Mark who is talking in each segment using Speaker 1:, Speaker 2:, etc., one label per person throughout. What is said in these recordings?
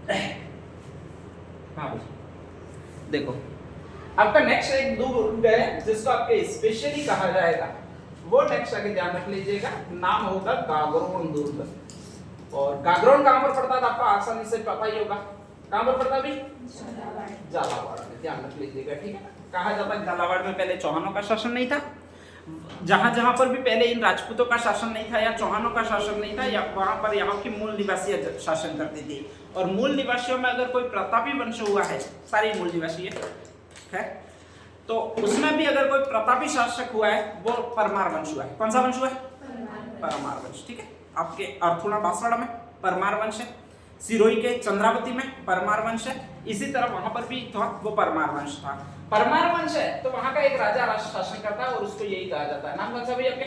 Speaker 1: हाँ भाई देखो, आपका नेक्स्ट एक दुर्ग है जिसको आपके स्पेशली कहा जाएगा, वो नेक्स्ट आगे ध्यान रख लीजिएगा, नाम होगा गागरोन दुर्ग। और गागरोन कहां पर पड़ता था आपको आसानी से पता ही होगा, कहां पर पड़ता भी? झालावाड़ में, ध्यान रख लीजिएगा, ठीक है। कहा जाता है झालावाड़ में पहले चौहानों का शासन नहीं था, जहां जहां पर भी पहले इन राजपूतों का शासन नहीं था या चौहानों का शासन नहीं था, या वहां पर यहाँ की मूल निवासी शासन करती थी। और मूल निवासियों में अगर कोई प्रतापी वंश हुआ है, सारी मूल निवासी है, तो उसमें भी अगर कोई प्रतापी शासक हुआ है वो परमार वंश हुआ है। कौन सा वंश हुआ है? परमार वंश, ठीक है। आपके अर्थुणा बांसवाड़ा में परमार वंश है, सिरोही के चंद्रावती में परमार वंश है, इसी तरह वहां पर भी था, वो परमार वंश था। परमार वंश है तो वहां का एक राजा शासन करता है और उसको यही कहा जाता है, नाम कौन सा भी आपके?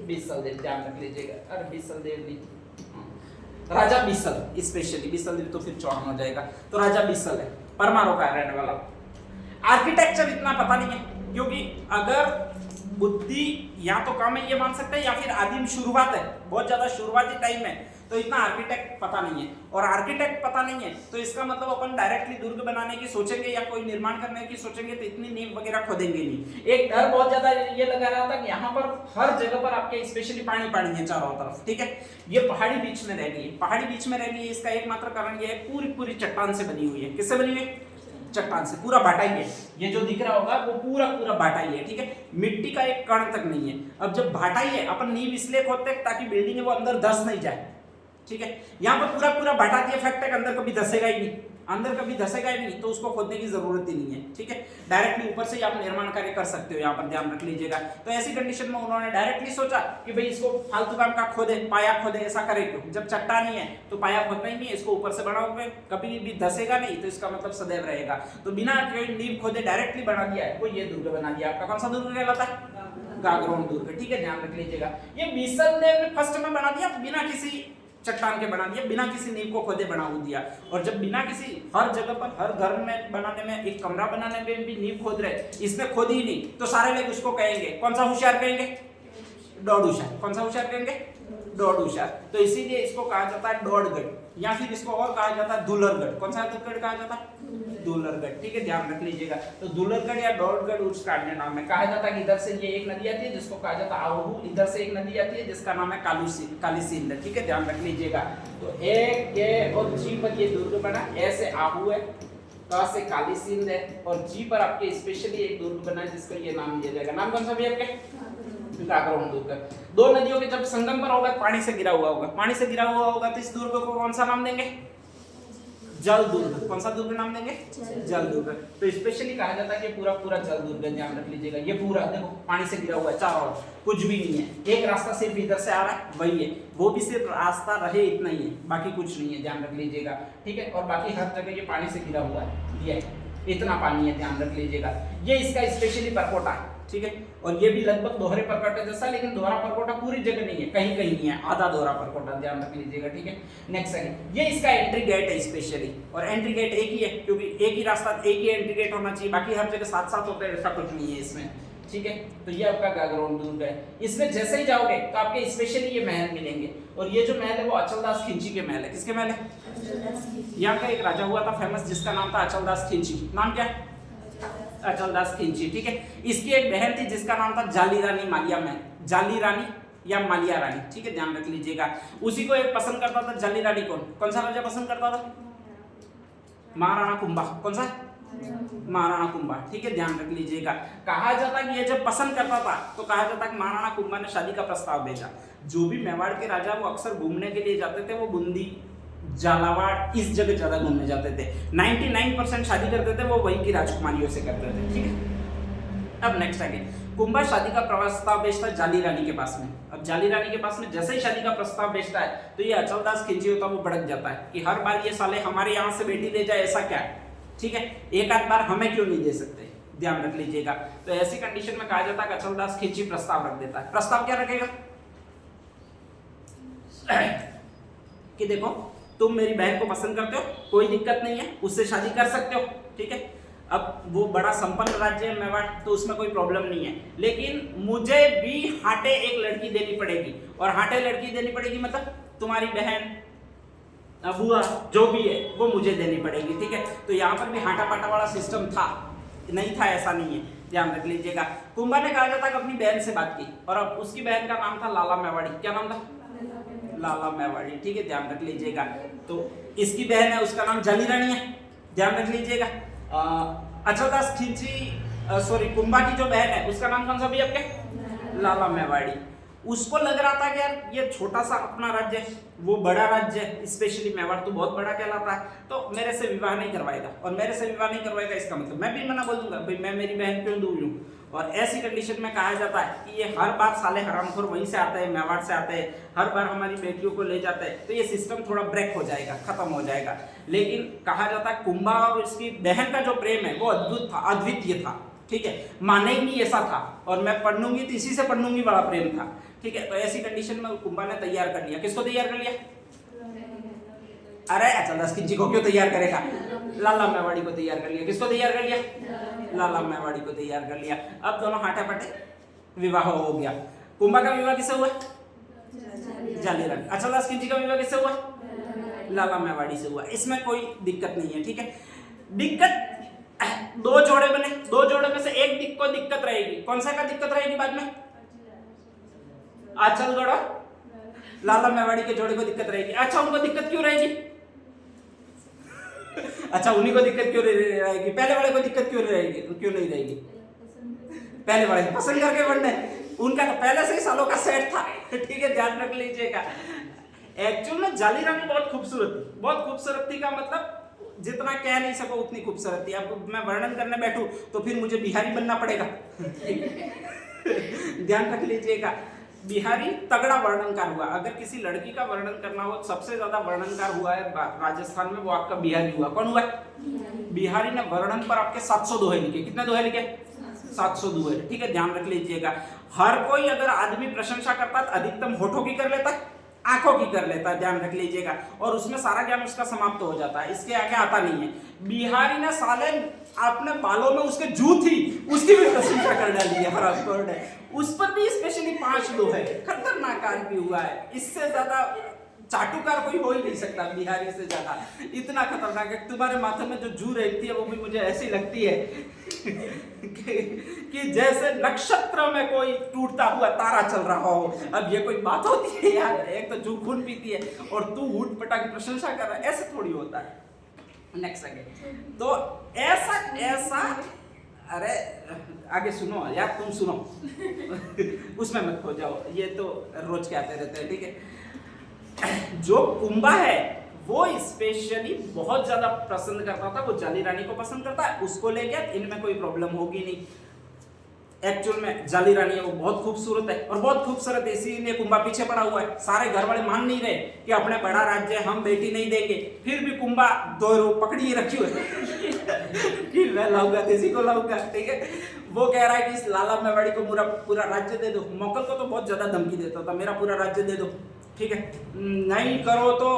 Speaker 1: बिसल देव, ध्यान रख लीजिएगा। अरे बिसल देव नहीं, राजा बिसल, स्पेशली बिसल देव तो फिर चौहान हो जाएगा, तो राजा बिसल है, परमारों का रहने वाला। आर्किटेक्चर इतना पता नहीं है, क्योंकि अगर बुद्धि या तो कम है ये मान सकते हैं, या फिर आदिम शुरुआत है, बहुत ज्यादा शुरुआती टाइम है, तो इतना आर्किटेक्ट पता नहीं है। और आर्किटेक्ट पता नहीं है तो इसका मतलब अपन डायरेक्टली दुर्ग बनाने की सोचेंगे या कोई निर्माण करने की सोचेंगे तो इतनी नींव वगैरह खोदेंगे नहीं। एक डर बहुत ज्यादा ये लगा रहा था कि यहाँ पर हर जगह पर आपके स्पेशली पानी पानी है चारों तरफ, ठीक है। ये पहाड़ी बीच में रह गई है, पहाड़ी बीच में रह गई है, इसका एकमात्र कारण ये है पूरी पूरी चट्टान से बनी हुई है। किससे बनी हुई है? चट्टान से, पूरा बाटा ही है। ये जो दिख रहा होगा वो पूरा पूरा बाटा ही है, ठीक है। मिट्टी का एक कण तक नहीं है। अब जब बाटा ही है, अपन नींव इसलिए खोदते हैं ताकि बिल्डिंग है वो अंदर धस नहीं जाए, ठीक है। यहाँ पर पूरा पूरा बाटा दिया, फैक्ट है अंदर कभी धसेगा ही नहीं, अंदर कभी धसेगा ही नहीं, तो उसको खोदने की जरूरत ही नहीं है, ठीक है। डायरेक्टली ऊपर से ही आप निर्माण कार्य कर सकते हो, यहाँ पर ध्यान रख लीजिएगा। तो ऐसी कंडीशन में उन्होंने डायरेक्टली सोचा कि भाई इसको फालतू काम का खोदे, पाया खोदे, ऐसा करे क्यों? जब चट्टान ही है तो पाया खोदना ही नहीं है, इसको ऊपर से बनाओगे कभी भी धसेगा नहीं, तो इसका मतलब सदैव रहेगा। तो बिना कोई नींव खोदे डायरेक्टली बना दिया है, वो ये दुर्ग बना दिया। आपका कौन सा दुर्ग कहलाता है? गागरोन दुर्ग, ठीक है, ध्यान रख लीजिएगा। ये बिसल देव ने फर्स्ट में बना दिया, बिना किसी चट्टान के बना दिया, बिना किसी नींव को खोदे बना दिया। और जब बिना किसी, हर जगह पर हर घर में बनाने में, एक कमरा बनाने में भी नींव खोद रहे, इसने खोदी ही नहीं, तो सारे लोग उसको कहेंगे कौन सा होशियार कहेंगे? डॉड होशियार। कौन सा होशियार कहेंगे? डॉड होशियार। तो इसीलिए इसको कहा जाता है डॉडगढ़, या फिर इसको और कहा जाता है दुलरगढ़। कौन सा दुलरगढ़ कहा जाता है? दुलरगढ़, ठीक है, ध्यान रख लीजिएगा। तो दुलरगढ़ या डॉडगढ़ उसका अन्य नाम है। कहा जाता है कि इधर से ये एक नदी आती है जिसको कहा जाता है आहू, इधर से एक नदी आती है जिसका नाम है कालीसिंध, ठीक है, ध्यान रख लीजिएगा। तो ए के और जी पर ये दुर्ग बना, ए से आहू है, का से कालीसिंध है, और जी पर आपके स्पेशली एक दुर्ग बना है जिसका ये नाम दिया जाएगा। नाम कौन सा भी आपके? गागरोन दुर्ग। दो नदियों के जब संगम पर होगा, पानी से गिरा हुआ होगा, पानी से गिरा हुआ होगा, तो इस दुर्ग को कौन सा नाम देंगे? जल दुर्ग। कौन सा दुर्ग नाम देंगे? जल दुर्ग। तो स्पेशली कहा जाता है कि पूरा पूरा जल दुर्ग, ध्यान रख लीजिएगा। ये पूरा देखो पानी से गिरा हुआ है, चारों ओर कुछ भी नहीं है, एक रास्ता सिर्फ इधर से आ रहा है, वही है, वो भी सिर्फ रास्ता रहे इतना ही है, बाकी कुछ नहीं है, ध्यान रख लीजिएगा, ठीक है। और बाकी हर जगह ये पानी से गिरा हुआ है, ये इतना पानी है, ध्यान रख लीजिएगा। ये इसका स्पेशली परकोटा है, ठीक है। और ये भी लगभग दोहरे परकोटे जैसा, लेकिन दोहरा परकोटा पूरी जगह नहीं है, कहीं कहीं नहीं है, आधा दोहरा परकोटा, ध्यान रख लीजिएगा, ठीक है। नेक्स्ट है, ये इसका एंट्री गेट है स्पेशली, और एंट्री गेट एक ही है, क्योंकि एक ही रास्ता, एक ही एंट्री गेट होना चाहिए, बाकी हर जगह साथ साथ होते हैं, ऐसा कुछ नहीं है इसमें, ठीक है। तो ये आपका गागरोन दुर्ग है। इसमें जैसे ही जाओगे तो आपके स्पेशली ये महल मिलेंगे, और ये जो महल है वो अचलदास खिंची के महल है। किसके महल है? यहाँ का एक राजा हुआ था फेमस, जिसका नाम था अचलदास खिंची। नाम क्या है? अचलदास खिंची, ठीक है। इसकी एक बहन थी जिसका नाम था जाली रानी मालिया में, जाली रानी या मालिया रानी, ठीक है, ध्यान रख लीजिएगा। उसी को एक पसंद करता था जाली रानी। कौन सा राजा पसंद करता था? महाराणा कुंभा। कौन सा? महाराणा कुंभा, ठीक है, ध्यान रख लीजिएगा। कहा जाता कि ये जब पसंद करता था तो कहा जाता कि महाराणा कुंभा ने शादी का प्रस्ताव भेजा। जो भी मेवाड़ के राजा वो अक्सर घूमने के लिए जाते थे, वो बूंदी, झालावाड़, इस जगह ज्यादा घूमने जाते थे। 99% शादी करते थे वो वहीं की राजकुमारियों से करते थे, ठीक है। अब नेक्स्ट आगे, कुंभा शादी का प्रस्ताव भेजता है जाली रानी के पास में। अब जाली रानी के पास में जैसे ही शादी का प्रस्ताव भेजता है तो ये अचलदास खिंची होता है, वो भड़क जाता है कि हर बार ये साले हमारे यहाँ से बेटी ले जाए, ऐसा क्या है, ठीक है, एक आध बार हमें क्यों नहीं दे सकते, ध्यान रख लीजिएगा। तो ऐसी कंडीशन में कहा जाता है कि अचलदास खिंची प्रस्ताव रख देता है। प्रस्ताव क्या रखेगा कि देखो तुम मेरी बहन को पसंद करते हो, कोई दिक्कत नहीं है, उससे शादी कर सकते हो, ठीक है। अब वो बड़ा संपन्न राज्य है मेवाड़, तो उसमें कोई प्रॉब्लम नहीं है, लेकिन मुझे भी हाटे एक लड़की देनी पड़ेगी। और हाटे लड़की देनी पड़ेगी मतलब तुम्हारी बहन बुआ जो भी है वो मुझे देनी पड़ेगी, ठीक है। तो यहाँ पर भी हाटा पाटा वाला सिस्टम था, नहीं था ऐसा नहीं है, ध्यान रख लीजिएगा। कुंभा ने कहा जाता है अपनी बहन से बात की, और अब उसकी बहन का नाम था लाला मेवाड़ी। क्या नाम था? लाला मेवाड़ी, ठीक है, ध्यान रख लीजिएगा। तो इसकी बहन है, उसका नाम जाली रानी है, ध्यान रख लीजिएगा। अचलदास खिलची सॉरी कुंभा की जो बहन है उसका नाम कौन सा भी आपके? लाला मेवाड़ी। उसको लग रहा था कि यार ये छोटा सा अपना राज्य है, वो बड़ा राज्य है, स्पेशली मेवाड़ तो बहुत बड़ा कहलाता है, तो मेरे से विवाह नहीं करवाएगा। और मेरे से विवाह नहीं करवाएगा इसका मतलब मैं भी मना बोल दूंगा, भाई मैं मेरी बहन क्यों दूर लूं। और ऐसी कंडीशन में कहा जाता है कि ये हर बार साले हरामखोर वहीं से आते हैं, मेवाड़ से आते हैं, हर बार हमारी बेटियों को ले जाते हैं, तो ये सिस्टम थोड़ा ब्रेक हो जाएगा, खत्म हो जाएगा। लेकिन कहा जाता है कुंभा और इसकी बहन का जो प्रेम है वो अद्भुत था, अद्वितीय था, ठीक है, माने ही नहीं ऐसा था। और मैं पढ़ लूंगी तो इसी से पढ़ लूंगी वाला प्रेम था, ठीक है। तो ऐसी कंडीशन में कुंभा ने तैयार कर लिया। किसको तैयार कर लिया? अरे अचलदास खिलची को क्यों तैयार करेगा? लाला मेवाड़ी को तैयार कर लिया। किसको तैयार कर लिया? लाला मेवाड़ी को तैयार कर लिया। अब दोनों हाटे पटे विवाह हो गया। कुंभा का विवाह किससे हुआ? जाली रानी। अचलदास खिलची का विवाह किससे हुआ? लाला मेवाड़ी से हुआ। इसमें कोई दिक्कत नहीं है, ठीक है। दिक्कत दो जोड़े बने, दो जोड़े में से एक को दिक्कत रहेगी। कौन सा का दिक्कत रहेगी बाद में? अचलगढ़ लाला मेवाड़ी के जोड़े को दिक्कत रहेगी। अच्छा उनको दिक्कत क्यों रहेगी? अच्छा उन्हीं को दिक्कत क्यों रहेगी? पहले वाले को दिक्कत क्यों रहेगी? क्यों नहीं रहेगी? पहले वाले पसंद करके बनने, उनका तो पहले से ही सालों का सेट था, ठीक है, ध्यान रख लीजिएगा। एक्चुअल में जाली रानी बहुत खूबसूरत थी, बहुत खूबसूरत थी का मतलब जितना कह नहीं सको उतनी खूबसूरत थी। अब मैं वर्णन करने बैठूं तो फिर मुझे बिहारी बनना पड़ेगा। ध्यान रख लीजिएगा, बिहारी तगड़ा वर्णनकार हुआ। अगर किसी लड़की का वर्णन करना हो, सबसे ज्यादा वर्णनकार हुआ है राजस्थान में, वो आपका बिहारी हुआ। कौन हुआ? बिहारी ने वर्णन पर आपके 700 दोहे लिखे। कितने दोहे लिखे? 700 दोहे, ठीक है, ध्यान रख लीजिएगा। हर कोई अगर आदमी प्रशंसा करता है अधिकतम होठों की कर लेता है, आंखों की कर लेता है, ध्यान रख लीजिएगा, और उसमें सारा ज्ञान उसका समाप्त हो जाता है, इसके आगे आता नहीं है। बिहारी ने साले अपने बालों में उसके जू थी, उसकी भी प्रशंसा कर डाली है हरामखोर ने। उस पर भी स्पेशली 5 दोहे, खतरनाक आदमी हुआ है। इससे ज्यादा चाटुकार कोई हो ही नहीं सकता बिहारी से ज्यादा, इतना खतरनाक है। तुम्हारे माथे में जो जू रहती है वो भी मुझे ऐसी लगती है कि जैसे नक्षत्र में कोई टूटता हुआ तारा चल रहा हो। अब ये कोई बात होती है यार? एक तो जू खून पीती है और तू उठ पटाक प्रशंसा कर रहा है, ऐसे थोड़ी होता है। नेक्स्ट आगे तो ऐसा अरे आगे सुनो यार, तुम सुनो उसमें मत खो जाओ, ये तो रोज के आते रहते हैं, ठीक है। जो कुंभा है वो स्पेशली बहुत ज्यादा पसंद करता था, वो जाली रानी को पसंद करता है, उसको ले गया, इनमें कोई प्रॉब्लम होगी नहीं। एक्चुअल में जाली रानी है वो बहुत खूबसूरत है, और बहुत खूबसूरत है इसीलिए कुंभा पीछे पड़ा हुआ है। सारे घर वाले मान नहीं रहे कि अपने बड़ा राज्य हम बेटी नहीं देंगे, फिर भी कुंभा दो पकड़ी रखी हुई कि मैं लाऊंगा, किसी को लाऊंगा, ठीक है। वो कह रहा है कि इस लाला मेवाड़ी को पूरा राज्य दे दो। मोकल को तो बहुत ज्यादा धमकी देता था, मेरा पूरा राज्य दे दो, ठीक है, नहीं करो तो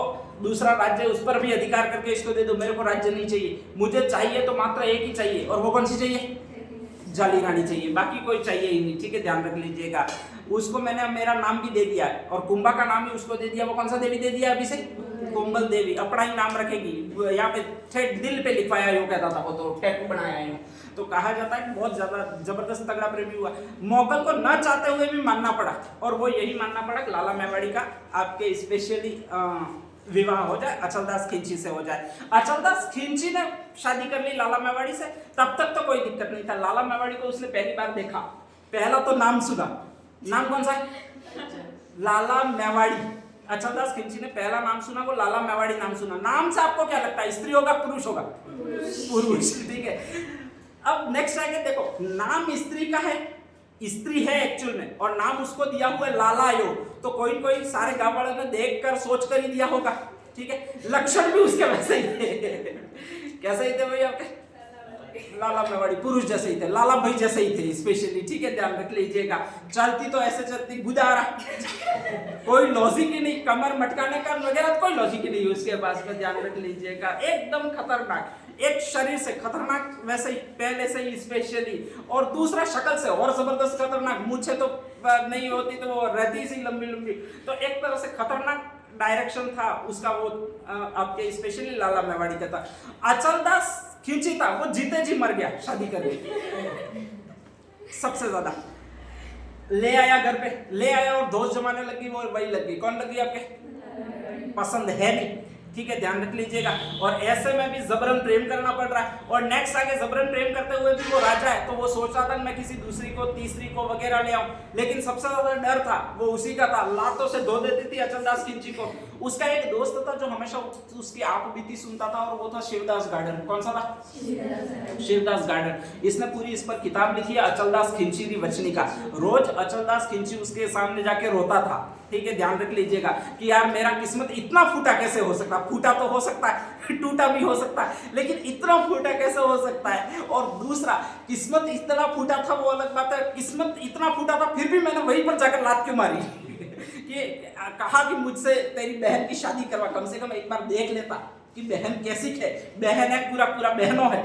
Speaker 1: दूसरा राज्य उस पर भी अधिकार करके इसको दे दो, मेरे को राज्य नहीं चाहिए, मुझे चाहिए तो मात्र एक ही चाहिए, और वो कौन सी चाहिए? जाली रानी चाहिए, बाकी कोई चाहिए ही नहीं, ठीक है, ध्यान रख लीजिएगा। उसको मैंने मेरा नाम भी दे दिया है, और कुंभा का नाम भी उसको दे दिया। वो कौन सा देवी दे दिया अभी से? कुंभल देवी, अपना ही नाम रखेगी। यहाँ पे ठेठ दिल पे लिखवाया, यो कहता था वो, तो टैटू बनाया है। तो कहा जाता है कि बहुत ज्यादा जबरदस्त तगड़ा प्रेमी हुआ। मोगल को न चाहते हुए भी मानना पड़ा, और वो यही मानना पड़ा कि लाला मेवाड़ी का आपके स्पेशली विवाह हो जाए, अचलदास खिलची से हो जाए। अचलदास खिलची ने शादी कर ली लाला मेवाड़ी से, तब तक तो कोई दिक्कत नहीं था। लाला मेवाड़ी को उसने पहली बार देखा, पहला तो नाम सुना, नाम कौन सा? लाला मेवाड़ी। अचलदास खिलची ने पहला नाम सुना, वो लाला मेवाड़ी नाम सुना। नाम से आपको क्या लगता है, स्त्री होगा पुरुष होगा? पुरुष, ठीक है। अब नेक्स्ट आगे देखो, नाम स्त्री का है, स्त्री है एक्चुअल में, और नाम उसको दिया हुआ है लाला यो, तो कोई सारे गांव वालों ने देखकर सोचकर ही दिया होगा, ठीक है। लक्षण भी उसके वैसे ही थे कैसे ही थे भाई आपके? लाला मेवाड़ी पुरुष जैसे ही थे, लाला भाई जैसे ही थे स्पेशली, ठीक है, ध्यान रख लीजिएगा। चलती तो ऐसे चलती गुजारा, कोई लॉजिक ही नहीं, कमर मटकाने का वगैरह कोई लॉजिक ही नहीं उसके पास में, ध्यान रख लीजिएगा। एकदम खतरनाक, एक शरीर से खतरनाक वैसे ही पहले से ही स्पेशली, और दूसरा शक्ल से और जबरदस्त खतरनाक। मुझे तो नहीं होती तो वो रहती सी लंबी लंबी, तो एक तरह से खतरनाक
Speaker 2: डायरेक्शन था उसका वो आपके स्पेशली लाला मेवाड़ी का था। अचलदास खिंची था, वो जीते जी मर गया शादी करके। सबसे ज्यादा ले आया घर पे, ले आया और दोस्त जमाने लगी, वो वही लगी। कौन लगी आपके? पसंद है नहीं, ठीक है, ध्यान रख लीजिएगा। और ऐसे में भी जबरन प्रेम करना पड़ रहा है। और नेक्स्ट आगे जबरन प्रेम करते हुए भी वो राजा है, तो वो सोच रहा था मैं किसी दूसरी को, तीसरी को वगैरह ले आऊं, लेकिन सबसे ज्यादा डर था वो उसी का था। लातों से धो देती थी अचलदास खिंची को। उसका एक दोस्त था जो हमेशा उसकी आप बीती सुनता था, और वो था शिवदास गार्डन। कौन सा था? शिवदास गार्डन। इसने पूरी इस पर किताब लिखी है, अचलदास खिंची दी वचनिका। रोज अचलदास खिंची उसके सामने जाके रोता था, ठीक है, ध्यान रख लीजिएगा कि यार मेरा किस्मत इतना फूटा कैसे हो सकता? फूटा तो हो सकता है, टूटा भी हो सकता है, लेकिन इतना फूटा कैसे हो सकता है? और दूसरा, किस्मत इतना फूटा था वो अलग बात है, किस्मत इतना फूटा था फिर भी मैंने वहीं पर जाकर लात क्यों मारी? ये कहा कि मुझसे तेरी बहन की शादी करवा, कम से कम एक बार देख लेता कि बहन कैसी है। बहन है, पूरा पूरा बहनों है,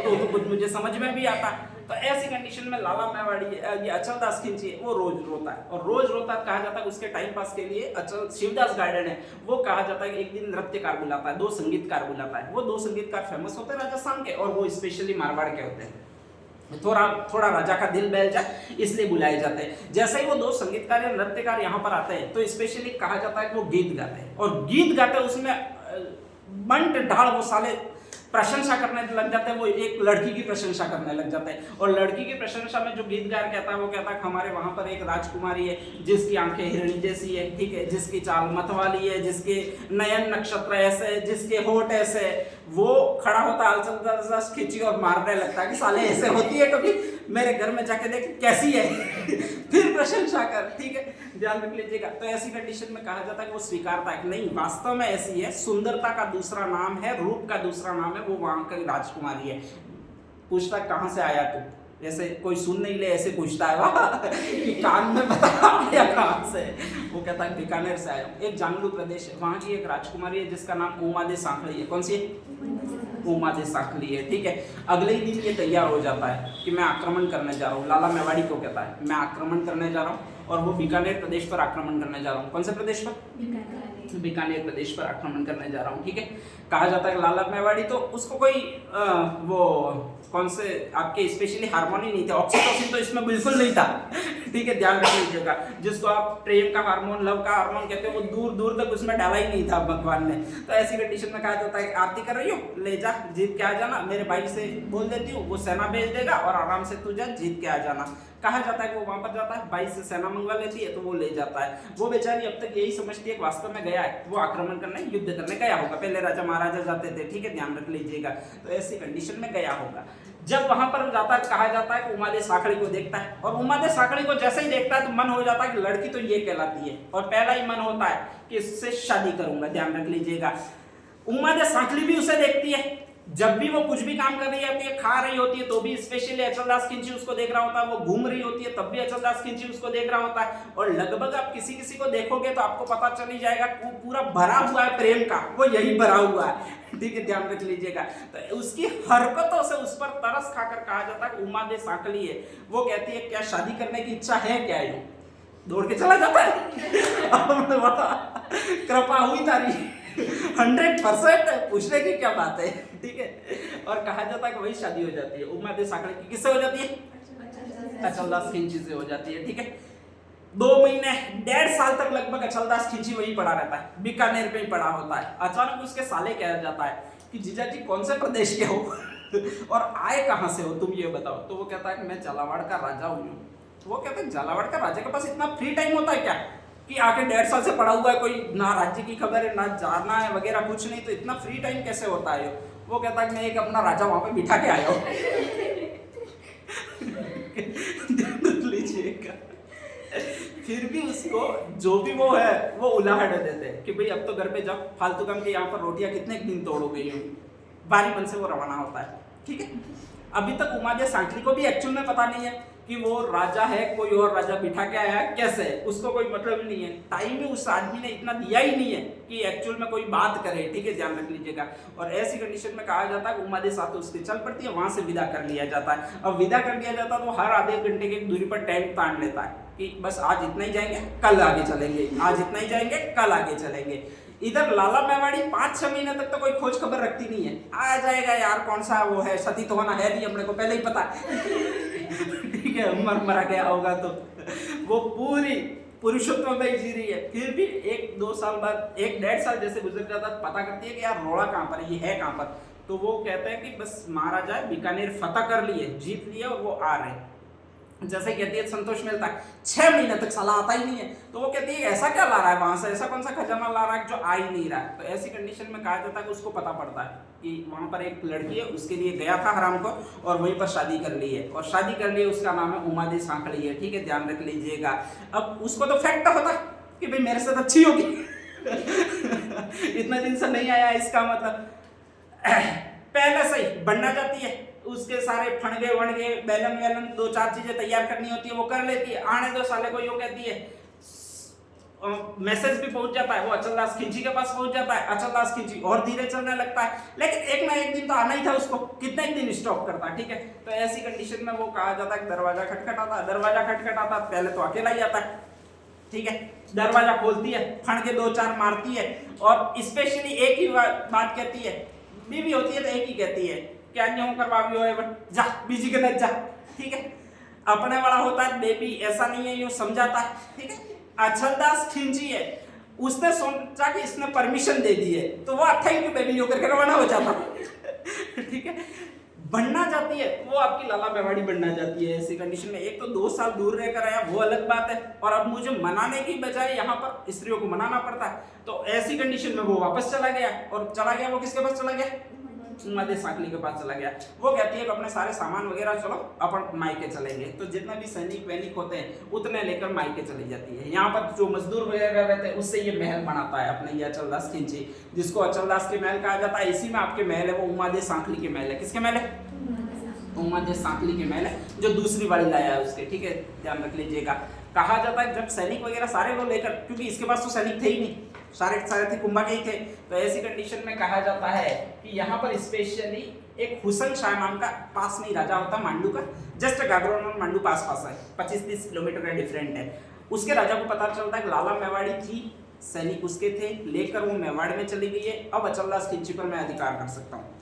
Speaker 2: तो कुछ मुझे समझ में भी आता। तो ऐसी कंडीशन में लाला मेवाड़ी, ये अचलदास खिंची, वो रोज रोता है। और रोज रोता है, कहा जाता है उसके टाइम पास के लिए शिवदास गार्डन है, वो कहा जाता है कि एक दिन नृत्यकार बुलाता है, 2 संगीतकार बुलाता है। वो 2 संगीतकार फेमस होते हैं राजस्थान के, और वो स्पेशली मारवाड़ के होते हैं। थोड़ा राजा का दिल बहल जाए इसलिए बुलाए जाते हैं। जैसे ही वो 2 संगीतकार या नृत्यकार यहाँ पर आते हैं, तो स्पेशली कहा जाता है कि वो गीत गाते हैं। और गीत गाते हैं उसमें मंट ढाल वो साले प्रशंसा करने लग जाते हैं। वो एक लड़की की प्रशंसा करने लग जाते हैं, और लड़की की प्रशंसा में जो गीतकार कहता है वो कहता है हमारे वहां पर एक राजकुमारी है जिसकी आंखें हिरणी जैसी है, ठीक है, जिसकी चाल मतवाली है, जिसके नयन नक्षत्र ऐसे, जिसके होठ ऐसे। वो खड़ा होता है अचलदास खिंची और मारने लगता है कि साले ऐसे होती है कभी, मेरे घर में जाके देख कैसी है। फिर प्रशंसा कर, ठीक है, ध्यान रख लीजिएगा। तो ऐसी कंडीशन में कहा जाता है कि वो स्वीकारता है कि नहीं वास्तव में ऐसी है, सुंदरता का दूसरा नाम है, रूप का दूसरा नाम है, वो वहां की राजकुमारी है। पूछता कहां से आया तू? जैसे कोई सुन नहीं ले ऐसे पूछता है वाह कि कान में बता आया कहां से? वो कहता है बीकानेर से आया हूं। एक जांगलू प्रदेश है, वहां की एक राजकुमारी है जिसका नाम उमा दे सांखली है। कौन सी है? उमा दे सांखली है, ठीक है। अगले ही दिन ये तैयार हो जाता है कि मैं आक्रमण करने जा रहा हूँ। लाला मेवाड़ी को कहता है मैं आक्रमण करने जा रहा हूँ, और वो बीकानेर प्रदेश पर आक्रमण करने जा रहा हूँ। कौन से प्रदेश पर? बीकानेर प्रदेश पर आक्रमण करने जा रहा हूँ, ठीक है। कहा जाता है लाला मेवाड़ी तो उसको कोई वो कौन से आपके स्पेशली हार्मोनी नहीं थे, ऑक्सीटोसिन तो इसमें बिल्कुल नहीं था, ठीक है, ध्यान रख लीजिएगा। जिसको आप प्रेम का हार्मोन, लव का हार्मोन कहते हो, वो दूर दूर तक उसमें डाला ही नहीं था भगवान ने। तो ऐसी कंडीशन में कहा जाता है आरती कर रही हो, ले जा जीत के आ जाना, मेरे भाई से बोल देती हूँ वो सेना भेज देगा और आराम से तू जा जीत के आ जाना। कहा जाता है कि वो वहां पर जाता है, भाई से सेना मंगवा लेती है, तो वो ले जाता है। वो बेचारी अब तक यही समझती है कि वास्तव में गया है, वो आक्रमण करने, युद्ध करने गया होगा। पहले राजा महाराजा जाते थे, ठीक है, ध्यान रख लीजिएगा। तो ऐसी कंडीशन में गया होगा। जब वहां पर जाता है, कहा जाता है कि उमा दे सांखड़ी को देखता है, और उमा दे सांखड़ी को जैसे ही देखता है तो मन हो जाता है कि लड़की तो ये कहलाती है, और पहला ही मन होता है कि इससे शादी करूंगा। ध्यान रख लीजिएगा। उमा दे सांखड़ी भी उसे देखती है, जब भी वो कुछ भी काम कर रही होती है, खा रही होती है तो भी स्पेशली अचलदास खिंची उसको देख रहा होता है, वो घूम रही होती है तब भी अचलदास खिंची उसको देख रहा होता है। और लगभग आप किसी किसी को देखोगे तो आपको पता चल ही जाएगा वो पूरा भरा हुआ है प्रेम का, वो यही भरा हुआ है, ठीक है, ध्यान रख लीजिएगा। तो उसकी हरकतों से उस पर तरस खाकर कहा जाता है उमा दे सांखली है। वो कहती है क्या शादी करने की इच्छा है क्या? यूं दौड़ के चला जाता है। कृपा हुई तारी 100% पूछने की क्या बात है, ठीक है। और कहा जाता है कि वही शादी हो जाती है उमा दे सांखली की। किससे हो जाती है? अचलदास खिंची से हो जाती है, ठीक है। 2 महीने 1.5 साल तक लगभग अचलदास खिंची वही पड़ा रहता है, बीकानेर पे ही पड़ा होता है। अचानक उसके साले कह जाता है कि जीजा जी कौन से प्रदेश के हो और आए कहां से हो तुम ये बताओ। तो वो कहता है कि मैं झालावाड़ का राजा हूँ। वो कहते हैं झालावाड़ का राजा के पास इतना फ्री टाइम होता है क्या कि आके 1.5 साल से पड़ा हुआ है, कोई ना राज्य की खबर है ना जाना है वगैरह कुछ नहीं, तो इतना फ्री टाइम कैसे होता है? वो कहता है मैं एक अपना राजा वहां पे बिठा के आया हूँ। लीजिएगा। फिर भी उसको जो भी वो है वो उलाहट देते हैं कि भाई अब तो घर पे जाओ, फालतू काम के यहाँ पर रोटियां कितने दिन तोड़ोगे। यूं बारी मन से वो रवाना होता है, ठीक है। अभी तक उमा दे सांखली को भी एक्चुअल में पता नहीं है कि वो राजा है, कोई और राजा बिठा के आया है, कैसे, उसको कोई मतलब नहीं है। टाइम भी उस आदमी ने इतना दिया ही नहीं है कि एक्चुअल में कोई बात करे, ठीक है, ध्यान रख लीजिएगा। और ऐसी कंडीशन में कहा जाता है कि उमा दे साथ उसकी चल पड़ती है, वहां से विदा कर लिया जाता है। अब विदा कर दिया जाता है तो हर आधे घंटे की दूरी पर टेंट तान लेता है, कि बस आज इतना ही जाएंगे कल आगे चलेंगे, आज इतना ही जाएंगे कल आगे चलेंगे। इधर लाला मेवाड़ी 5-6 महीने तक तो कोई खोज खबर रखती नहीं है, आ जाएगा यार कौन सा वो है, सती तो होना है नहीं, हमने को पहले ही पता है ठीक है, मरा गया होगा तो वो पूरी पुरुषोत्व में जी रही है, फिर भी 1-2 साल बाद 1-1.5 साल जैसे गुजर जाता पता करती है कि यार रोड़ा कहाँ पर है, ये है कहाँ पर। तो वो कहते हैं कि बस महाराजा बीकानेर फतह कर लिए, जीत लिए और वो आ रहे हैं। जैसे कहती है संतोष मिलता है 6 महीने तक साला आता ही नहीं है, तो वो कहती है ऐसा क्या ला रहा है वहां से, ऐसा कौन सा खजाना ला रहा है जो आ ही नहीं रहा है। तो ऐसी कंडीशन में कहा जाता है कि उसको पता पड़ता है कि वहां पर एक लड़की है, उसके लिए गया था हराम को और वहीं पर शादी कर ली है, और शादी कर ली है, उसका नाम है उमा दी सांकड़ी है, ठीक है, ध्यान रख लीजिएगा। अब उसको तो फैक्ट होता कि भाई मेरे से तो अच्छी होगी इतने दिन से नहीं आया, इसका मतलब पहले से ही बनना जाती है, उसके सारे फणगे वणगे बैलन वैलन 2-4 चीजें तैयार करनी होती है, वो कर लेती है, आने दो साले को, यो कहती है। मैसेज भी पहुंच जाता है, वो अचलदास खिंची के पास पहुंच जाता है, अचलदास खिंची और धीरे चलने लगता है, लेकिन एक ना एक दिन तो आना ही था उसको, कितने दिन स्टॉप करता, ठीक है। तो ऐसी कंडीशन में वो कहा जाता है दरवाजा खटखटाता, दरवाजा खटखटाता, पहले तो अकेला ही आता है, ठीक है, दरवाजा खोलती है, फणगे 2-4 मारती है, और स्पेशली एक ही बात कहती है, बीवी होती है तो एक ही कहती है क्या न्यू करवावी हो जा बीजी के जा, ठीक है। अपने वाला होता है बेबी, ऐसा नहीं है, यूं समझाता है, ठीक है। अचलदास खिंची है, उसने सोचा कि इसने परमिशन दे दी है, तो वो थैंक यू बेबी होकर रवाना हो जाता ठीक है। बनना जाती है वो आपकी लाला मेवाड़ी बनना जाती है ऐसी कंडीशन में। एक तो 2 साल दूर रहकर आया वो अलग बात है, और अब मुझे मनाने की बजाय यहाँ पर स्त्रियों को मनाना पड़ता है, तो ऐसी कंडीशन में वो वापस चला गया, और चला गया वो किसके पास चला गया, उमादे सांकली के पास चला गया। वो कहती है कि अपने सारे सामान वगैरह चलो अपन मायके चलेंगे, तो जितने भी सैनिक वैनिक होते हैं उतने लेकर मायके चली जाती है। यहाँ पर जो मजदूर वगैरह रहते हैं उससे ये महल बनाता है अपने ये अचलदास खिंची, जिसको अचलदास के महल कहा जाता है। इसी में आपके महल है वो उमादे सांकली के महल है। किसके महल है? उमादे सांकली के महल है, जो दूसरी वाली लाया है उसके, ठीक है, ध्यान रख लीजिएगा। कहा जाता है जब सैनिक वगैरह सारे वो लेकर, क्योंकि इसके पास तो सैनिक थे ही नहीं, सारे थे कुंभा के ही थे, तो ऐसी कंडीशन में कहा जाता है कि यहाँ पर स्पेशली एक हुसैन शाह नाम का पास में ही राजा होता मांडू का, जस्ट गागरोन और मांडू पास है, 25-30 किलोमीटर का डिफरेंट है। उसके राजा को पता चलता है कि लाला मेवाड़ी थी, सैनिक उसके थे, लेकर वो मेवाड़ में चली गई है, अब अचलदास खिंची पर मैं अधिकार कर सकता हूँ।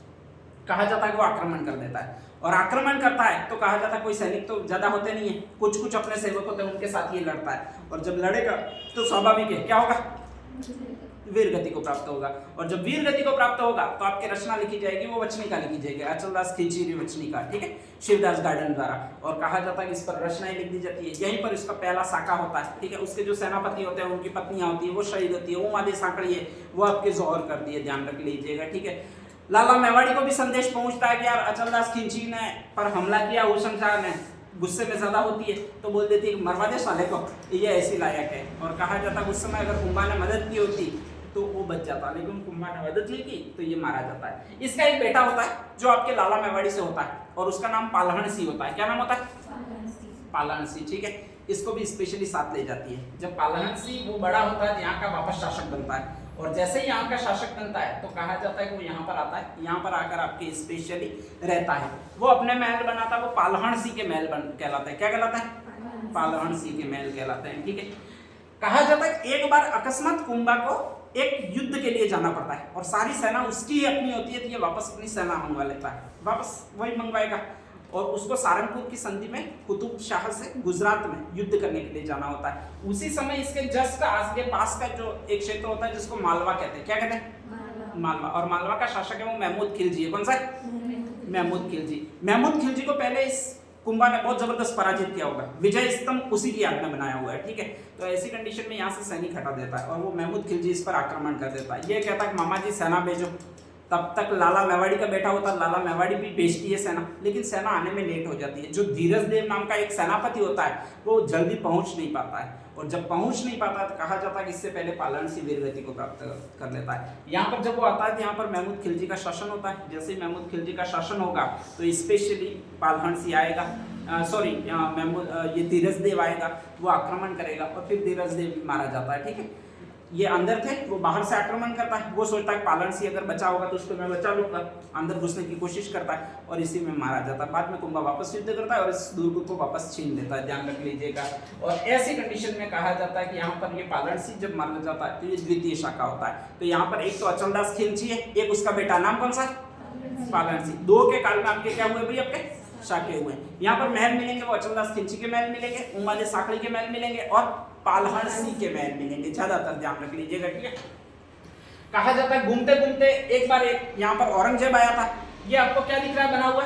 Speaker 2: कहा जाता है कि वो आक्रमण कर देता है, और आक्रमण करता है तो कहा जाता है कोई सैनिक तो ज्यादा होते नहीं है, कुछ कुछ अपने सेवक होते हैं, उनके साथ ये लड़ता है, और जब लड़ेगा तो स्वाभाविक है क्या होगा, वीर गति को प्राप्त होगा, और जब वीर गति को प्राप्त होगा तो आपकी रचना लिखी जाएगी, वो वचनिका लिखी जाएगी, अचलदास खिंची वचनिका, ठीक है, शिवदास गार्डन द्वारा। और कहा जाता है कि इस पर रचनाएं लिख दी जाती है, यहीं पर इसका पहला साका होता है, ठीक है। उसके जो सेनापति होते हैं उनकी पत्नियां होती है वो शहीद होती है, उमादे सांकड़ी है वो आपके जोहर कर दिए, ध्यान रख लीजिएगा, ठीक है। लाला मेवाड़ी को भी संदेश पहुंचता है कि यार अचलदास खिंची ने पर हमला किया, हुसैन शाह ने गुस्से में ज्यादा होती है तो बोल देती है मरवा दे साले को, ये ऐसी लायक है। और कहा जाता है उस समय अगर कुंभा ने मदद की होती तो वो बच जाता, लेकिन कुंभा ने मदद नहीं की तो ये मारा जाता है। इसका एक बेटा होता है जो आपके लाला मेवाड़ी से होता है, और उसका नाम पालहन सिंह होता है। क्या नाम होता है? पालहन सिंह, ठीक है। इसको भी स्पेशली साथ ले जाती है। जब पालहन सिंह वो बड़ा होता है यहाँ का वापस शासक बनता है, और जैसे ही यहाँ का शासक बनता है तो कहा जाता है कि वो यहाँ पर आता है, यहाँ पर आकर आपके स्पेशली रहता है। वो अपने महल बनाता है, वो पालहन सिंह के महल कहलाता है। क्या कहलाता है? पालहन सिंह के महल कहलाते हैं, ठीक है। कहा जाता है एक बार अकस्मात कुंभा को एक युद्ध के लिए जाना पड़ता है, और सारी सेना उसकी ही अपनी होती है, तो ये वापस अपनी सेना मंगवा लेता है, वापस वही मंगवाएगा, और उसको सहारनपुर की संधि में कुतुब शाह से गुजरात में युद्ध करने के लिए जाना होता है। उसी समय इसके जस्ट आगे पास का जो एक क्षेत्र होता है जिसको मालवा कहते हैं। क्या कहते हैं? मालवा। और मालवा का शासक है वो महमूद खिलजी है। कौन सा? महमूद खिलजी। महमूद खिलजी को पहले इस कुंभा ने बहुत जबरदस्त पराजित किया होगा, विजय स्तंभ उसी की याद में बनाया हुआ है, ठीक है। तो ऐसी कंडीशन में यहाँ से सैनिक हटा देता है, और वो महमूद खिलजी इस पर आक्रमण कर देता है। ये कहता है कि मामा जी सेना भेजो। तब तक लाला मेवाड़ी का बेटा होता है, लाला मेवाड़ी भी भेजती है सेना, लेकिन सेना आने में लेट हो जाती है। जो धीरज देव नाम का एक सेनापति होता है वो जल्दी पहुंच नहीं पाता है, और जब पहुंच नहीं पाता तो कहा जाता है कि इससे पहले पालहन सिंह वीरगति को प्राप्त कर लेता है। यहाँ पर जब वो आता है तो यहाँ पर महमूद खिलजी का शासन होता है। जैसे ही महमूद खिलजी का शासन होगा तो स्पेशली पालहन सिंह आएगा, ये धीरज देव आएगा, वो आक्रमण करेगा, और फिर धीरज देव मारा जाता है, ठीक है। ये अंदर थे, वो बाहर से आक्रमण करता है, वो सोचता है पालनसी अगर बचा होगा तो उसको मैं बचा लूंगा, अंदर घुसने की कोशिश करता है और इसी में मारा जाता है। बाद में कुंभा वापस युद्ध करता है और इस दुर्ग को वापस छीन लेता है, ध्यान रख लीजिएगा। और ऐसी कंडीशन में कहा जाता है कि यहाँ पर ये पालनसी जब मारा जाता है तो ये द्वितीय शाखा होता है। तो यहाँ पर एक तो अचलदास खिलची है, एक उसका बेटा, नाम कौन सा? पालनसी। दो के काल में आपके क्या हुए भाई? आपके शाखे हुए। यहाँ पर महल मिलेंगे, वो अचलदास खिलची के महल मिलेंगे, उमादे साकड़ी के महल मिलेंगे और पालहणसी के महल मिलेंगे, ज्यादातर ध्यान रख लीजिएगा, ठीक है। कहा जाता है घूमते घूमते एक बार एक यहाँ पर औरंगजेब आया था। ये आपको क्या दिख रहा है बना हुआ?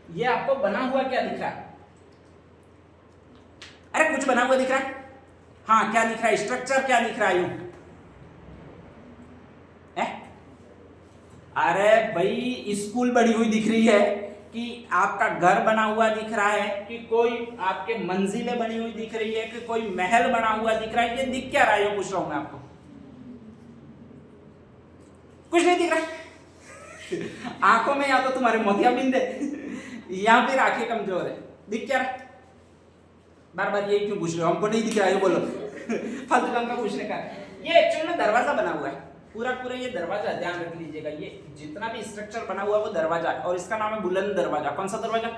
Speaker 2: ये आपको बना हुआ क्या दिख रहा है? अरे कुछ बना हुआ दिख रहा है? हाँ, क्या दिख रहा है? स्ट्रक्चर क्या दिख रहा है? यूं अरे भाई स्कूल बनी हुई दिख रही है कि आपका घर बना हुआ दिख रहा है कि कोई आपके मंजिलें बनी हुई दिख रही है कि कोई महल बना हुआ दिख रहा है? ये दिख क्या रहा है? पूछ रहा हूं मैं आपको, कुछ नहीं दिख रहा। आंखों में या तो तुम्हारे मोतियाबिंद है या फिर आंखें कमजोर है, दिख क्या रहा है? बार बार ये क्यों पूछ रहे हो? हमको नहीं दिख रहा है बोलो फालतू काम का पूछने का। ये एक्चुअली में दरवाजा बना हुआ है, पूरा पूरा ये दरवाजा, ध्यान रख लीजिएगा। ये जितना भी स्ट्रक्चर बना हुआ है वो दरवाजा है और इसका नाम है बुलंद दरवाजा। कौन सा दरवाजा?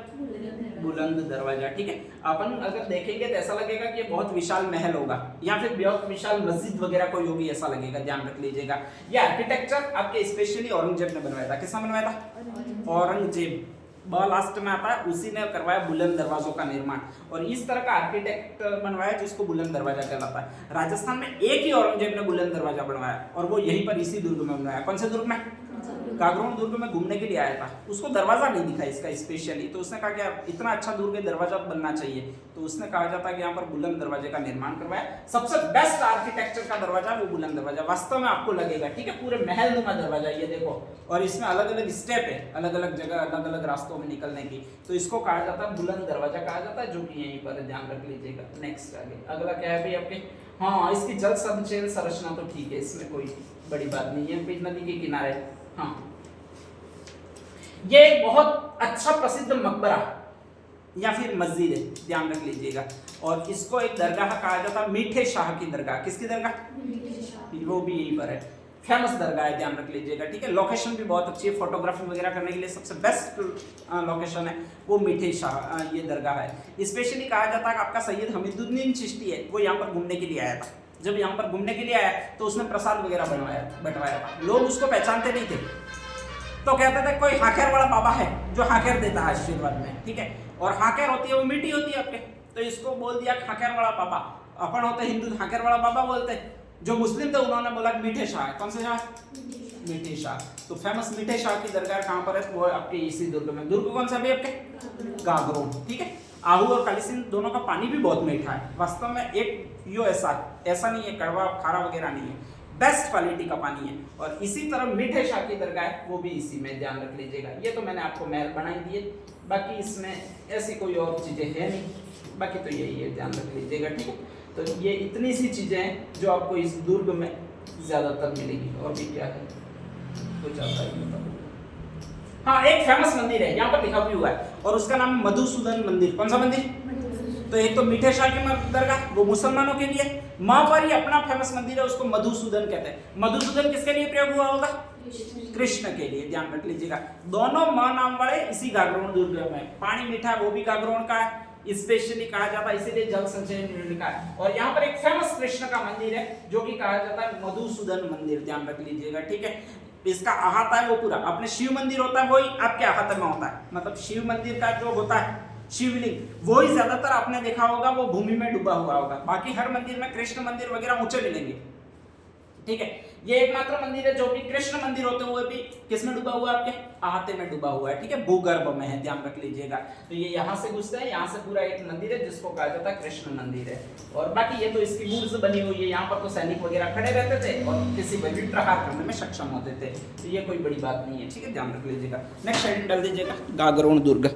Speaker 2: बुलंद दरवाजा, ठीक है। अपन अगर देखेंगे तो ऐसा लगेगा कि ये बहुत विशाल महल होगा या फिर बहुत विशाल मस्जिद वगैरह कोई होगी, ऐसा लगेगा, ध्यान रख लीजिएगा। ये आर्किटेक्चर आपके स्पेशली औरंगजेब ने बनवाया था। किसने बनवाया था? औरंगजेब, लास्ट में आता है, उसी ने करवाया बुलंद दरवाजों का निर्माण। और इस तरह का आर्किटेक्ट बनवाया जिसको बुलंद दरवाजा कहलाता है। राजस्थान में एक ही औरंगजेब ने बुलंद दरवाजा बनवाया और वो यहीं पर इसी दुर्ग में बनवाया। कौन से दुर्ग में? गागरोन दुर्ग में घूमने के लिए आया था, उसको दरवाजा नहीं दिखा इसका स्पेशली, तो उसने कहा कि इतना अच्छा दुर्ग दरवाजा बनना चाहिए, तो उसने कहा जाता है कि यहाँ पर बुलंद दरवाजे का निर्माण करवाया। सबसे बेस्ट आर्किटेक्चर का दरवाजा वो बुलंद दरवाजा वास्तव में आपको लगेगा, ठीक है। पूरे महल नुमा दरवाजा ये देखो, और इसमें अलग अलग स्टेप है, अलग अलग जगह अलग अलग रास्तों में निकलने की, तो इसको कहा जाता है बुलंद दरवाजा कहा जाता है, जो कि यहीं पर ध्यान रख लीजिएगा। नेक्स्ट आगे अगला क्या है भाई आपके? हाँ, इसकी जल संचय संरचना तो ठीक है, इसमें कोई बड़ी बात नहीं है, नदी के किनारे। हाँ, ये एक बहुत अच्छा प्रसिद्ध मकबरा या फिर मस्जिद है, ध्यान रख लीजिएगा। और इसको एक दरगाह कहा जाता है, मीठे शाह की दरगाह। किसकी दरगाह? वो भी यहीं पर है, फेमस दरगाह है, ध्यान रख लीजिएगा, ठीक है। लोकेशन भी बहुत अच्छी है, फोटोग्राफी वगैरह करने के लिए सबसे बेस्ट लोकेशन है वो मीठे शाह ये दरगाह है। स्पेशली कहा जाता है कि आपका सैयद हमीदुद्दीन चिश्ती है, वो यहाँ पर घूमने के लिए आया था। जब यहाँ पर घूमने के लिए आया तो उसने प्रसाद वगैरह बंटवाया था। लोग उसको पहचानते नहीं थे, तो कहते थे कोई हाकेर वाला बाबा है जो हाकेर देता है आशीर्वाद में, ठीक है। और हाकेर होती है वो मीठी होती है आपके, तो इसको बोल दिया हाकेर वाला बाबा। अपन होते हिंदू हाकेर वाला बाबा बोलते, जो मुस्लिम थे उन्होंने बोला मीठे शाह। कौन से शाह? मीठे शाह। तो फेमस मीठे शाह की दरगाह कहाँ पर है? वो आपके इसी दुर्ग में। दुर्ग कौन सा भी आपके? गागरोन, ठीक है। आहू और कालीसिंध दोनों का पानी भी बहुत मीठा है, वास्तव में एक यो ऐसा नहीं है, कड़वा खारा वगैरह नहीं है, बेस्ट क्वालिटी का पानी है। और इसी तरह मीठे शाह की दरगाह है, वो भी इसी में, ध्यान रख लीजिएगा। ये तो मैंने आपको महल बनाई दिए, बाकी इसमें ऐसी कोई और चीजें है नहीं, बाकी तो यही है, ध्यान रख लीजिएगा, ठीक है। तो ये इतनी सी चीजें हैं जो आपको इस दुर्ग में ज्यादातर मिलेगी। और भी क्या है कुछ ज्यादा ही बताओ। हाँ, एक फेमस मंदिर है, यहाँ पर लिखा भी हुआ है, और उसका नाम मधुसूदन मंदिर। कौन सा मंदिर? तो एक तो मीठे शाह की दरगाह, वो मुसलमानों के लिए, वहां पर ही अपना फेमस मंदिर है, उसको मधुसूदन कहते हैं। मधुसूदन किसके लिए प्रयोग हुआ होगा? कृष्ण के लिए, ध्यान रख लीजिएगा। दोनों मां नाम वाले इसी गागरोन दुर्ग में। पानी मीठा वो भी गागरोन का है, स्पेशली कहा जाता है, इसीलिए जल संचय का है। और यहाँ पर एक फेमस कृष्ण का मंदिर है जो कि कहा जाता है मधुसूदन मंदिर, ध्यान रख लीजिएगा, ठीक है। इसका अहाता है वो पूरा, अपने शिव मंदिर होता है वही आपके अहाते में होता है, मतलब शिव मंदिर का जो होता है शिवलिंग वही ज्यादातर आपने देखा होगा वो भूमि में डूबा हुआ होगा। बाकी हर मंदिर में कृष्ण मंदिर वगैरह ऊंचे मिलेंगे, ठीक है। ये एकमात्र मंदिर है जो कि कृष्ण मंदिर होते हुए भी किसमें डूबा हुआ है? आपके अहाते में डूबा हुआ है, ठीक है, भूगर्भ में है, ध्यान रख लीजिएगा। तो ये यहाँ से घुसते हैं, यहाँ से पूरा एक मंदिर है जिसको कहा जाता है कृष्ण मंदिर है। और बाकी ये तो इसकी बुर्ज बनी हुई है, यहाँ पर तो सैनिक वगैरह खड़े रहते थे और किसी पर भी प्रहार करने में सक्षम होते थे, तो ये कोई बड़ी बात नहीं है, ठीक है, ध्यान रख लीजिएगा। नेक्स्ट साइड डाल दीजिएगा गागरोन दुर्ग।